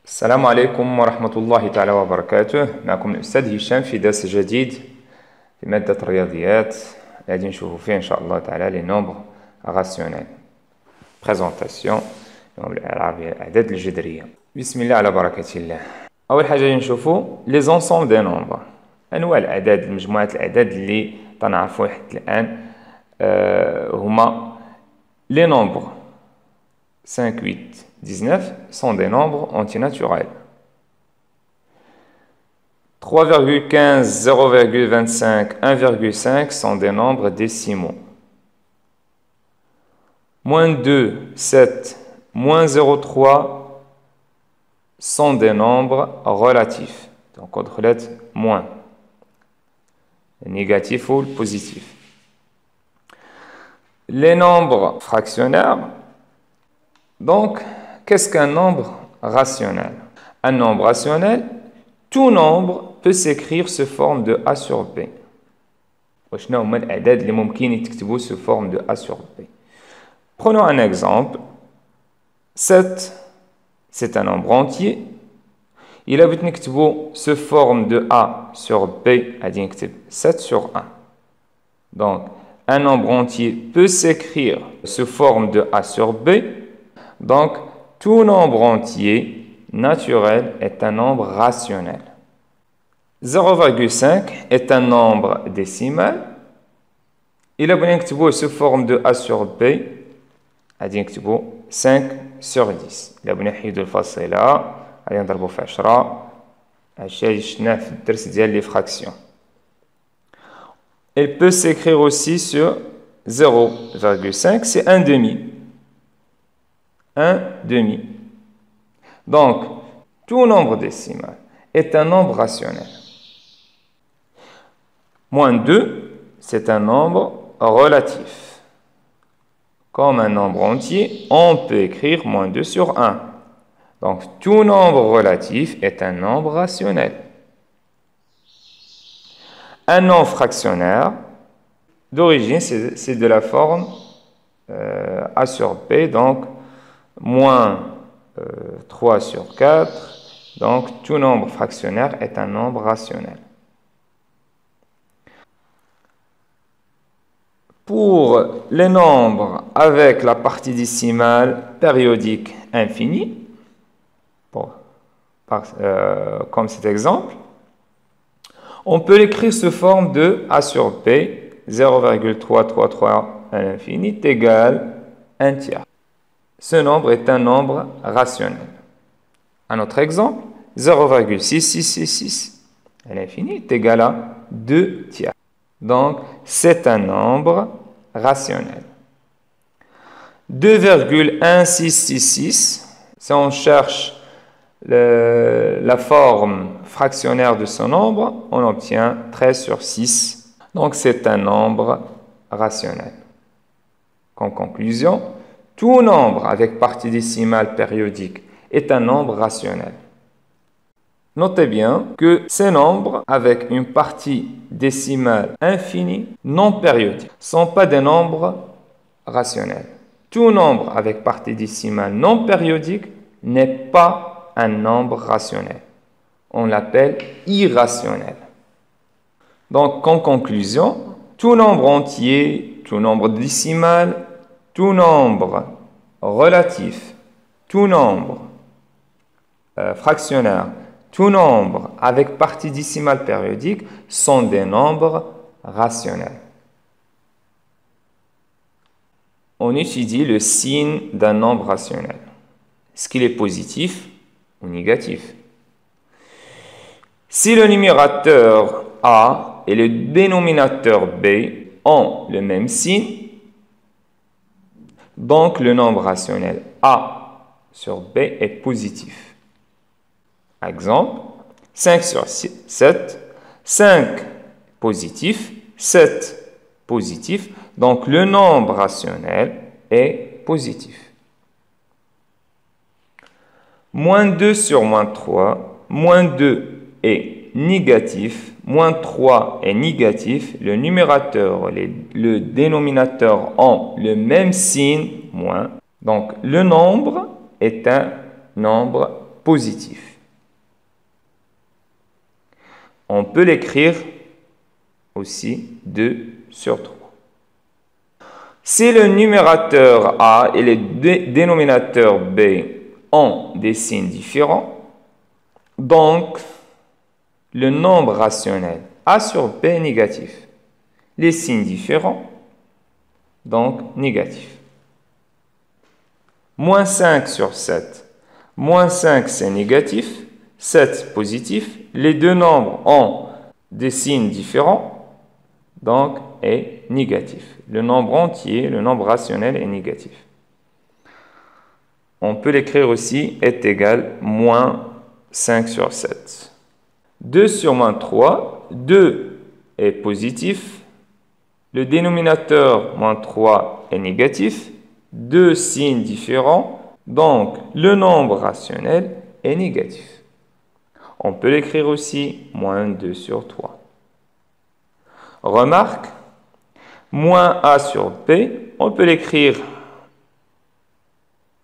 السلام عليكم ورحمة الله تعالى وبركاته. معكم الأستاذ هشام في درس جديد في مادة الرياضيات غادي نشوفوا فيه إن شاء الله تعالى لي نومبر راسيونيل. بريزونطاسيون بالعربية الأعداد الجذرية. بسم الله على بركة الله. أول حاجة غادي نشوفوا لي زونسومبل دي نومبر، أنواع الأعداد، مجموعة الأعداد اللي تنعرفوا حتى الآن هما لي نومبر 5, 8, 19 sont des nombres antinaturels. 3,15, 0,25, 1,5 sont des nombres décimaux. Moins 2, 7, moins 0,3 sont des nombres relatifs. Donc, contre lettre moins. Le négatif ou le positif. Les nombres fractionnaires. Donc, qu'est-ce qu'un nombre rationnel? Un nombre rationnel, tout nombre peut s'écrire sous forme de A sur B. وشنو هما الأعداد اللي ممكن يتكتبوا sous forme de A sur B? Prenons un exemple. 7, c'est un nombre entier. Il a besoin نكتبوا sous forme de A sur B, غادي نكتب 7 sur 1. Donc, un nombre entier peut s'écrire sous forme de A sur B. Donc, tout nombre entier naturel est un nombre rationnel. 0,5 est un nombre décimal. Il a besoin de sous forme de A sur B. غادي نكتبو 5 sur 10. Il a besoin نحيدو الفاصلة، غادي نضربو في 10. هادشي اللي شفناه في الدرس ديال لي فراكسيون. Elle peut s'écrire aussi sur 0,5, c'est un demi. Un demi. Donc, tout nombre décimal est un nombre rationnel. Moins 2, c'est un nombre relatif. Comme un nombre entier, on peut écrire moins 2 sur 1. Donc, tout nombre relatif est un nombre rationnel. Un nombre fractionnaire, d'origine, c'est de la forme A sur B, donc moins 3 sur 4, donc tout nombre fractionnaire est un nombre rationnel. Pour les nombres avec la partie décimale périodique infinie, comme cet exemple, on peut l'écrire sous forme de A sur B, 0,333 à l'infini est égal à 1 tiers. Ce nombre est un nombre rationnel. Un autre exemple, 0,6666 à l'infini est égal à 2 tiers. Donc, c'est un nombre rationnel. 2,1666, si on cherche la forme fractionnaire de ce nombre, on obtient 13 sur 6. Donc, c'est un nombre rationnel. En conclusion, tout nombre avec partie décimale périodique est un nombre rationnel. Notez bien que ces nombres avec une partie décimale infinie non périodique ne sont pas des nombres rationnels. Tout nombre avec partie décimale non périodique n'est pas un nombre rationnel. On l'appelle irrationnel. Donc, en conclusion, tout nombre entier, tout nombre décimal, tout nombre relatif, tout nombre fractionnaire, tout nombre avec partie décimale périodique sont des nombres rationnels. On étudie le signe d'un nombre rationnel. Est-ce qu'il est positif ou négatif? Si le numérateur A et le dénominateur B ont le même signe, donc le nombre rationnel A sur B est positif. Exemple, 5 sur 7, 5 positif, 7 positif, donc le nombre rationnel est positif. Moins 2 sur moins 3, moins 2 est négatif, moins 3 est négatif, le numérateur et le dénominateur ont le même signe, moins. Donc, le nombre est un nombre positif. On peut l'écrire aussi 2 sur 3. Si le numérateur A et le dénominateur B ont des signes différents, donc le nombre rationnel A sur B est négatif. Les signes différents, donc négatif. Moins 5 sur 7. Moins 5, c'est négatif. 7, positif. Les deux nombres ont des signes différents, donc est négatif. Le nombre entier, le nombre rationnel est négatif. On peut l'écrire aussi est égal moins 5 sur 7. 2 sur moins 3, 2 est positif. Le dénominateur moins 3 est négatif. Deux signes différents, donc le nombre rationnel est négatif. On peut l'écrire aussi moins 2 sur 3. Remarque, moins A sur B, on peut l'écrire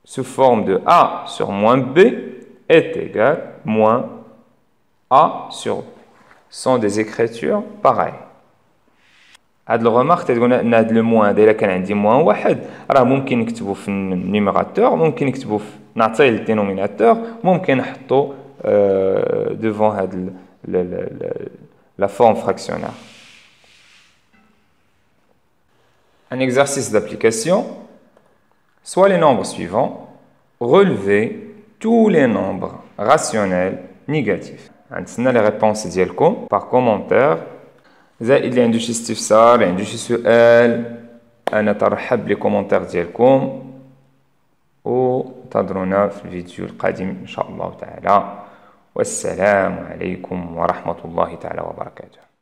sous forme de A sur moins B est égal moins A sur B. Ce sont des écritures pareilles. هاد الرمارك تقول ان هاد لو موان الا كان عندي موان واحد راه ممكن نكتبو في النيميراتور ممكن نكتبو في نعطيه للدينوميناتور ممكن نحطو devant هاد la forme fractionnaire. Un exercice d'application. Soit les nombres suivants, relevez tous les nombres rationnels négatifs. عندنا les réponses ديالكم par commentaire. زائد اللي عنده شي استفسار اللي عنده شي سؤال انا ترحب بكومونتير ديالكم وانتظرونا في الفيديو القادم ان شاء الله تعالى والسلام عليكم ورحمة الله تعالى وبركاته.